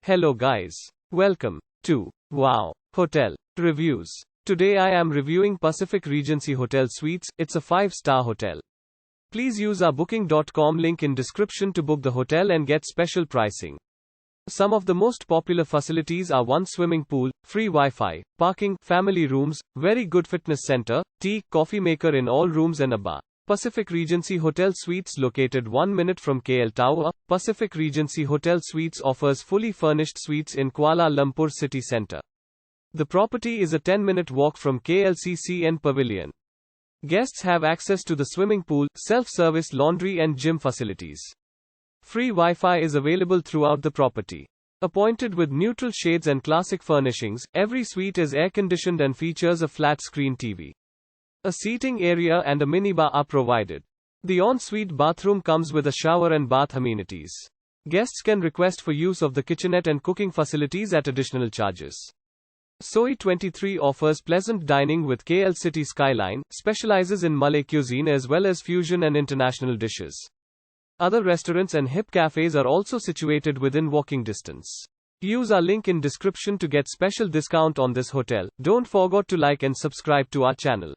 Hello guys. Welcome to Wow Hotel Reviews. Today I am reviewing Pacific Regency Hotel Suites. It's a 5-star hotel. Please use our booking.com link in description to book the hotel and get special pricing. Some of the most popular facilities are one swimming pool, free Wi-Fi, parking, family rooms, very good fitness center, tea, coffee maker in all rooms and a bar. Pacific Regency Hotel Suites located 1 minute from KL Tower. Pacific Regency Hotel Suites offers fully furnished suites in Kuala Lumpur city centre. The property is a 10-minute walk from KLCC and Pavillion. Guests have access to the swimming pool, self-service laundry and gym facilities. Free Wi-Fi is available throughout the property. Appointed with neutral shades and classic furnishings, every suite is air-conditioned and features a flat-screen TV. A seating area and a minibar are provided. The en-suite bathroom comes with a shower and bath amenities. Guests can request for use of the kitchenette and cooking facilities at additional charges. Soi 23 offers pleasant dining with KLCC Skyline, specialises in Malay cuisine as well as fusion and international dishes. Other restaurants and hip cafes are also situated within walking distance. Use our link in description to get special discount on this hotel. Don't forget to like and subscribe to our channel.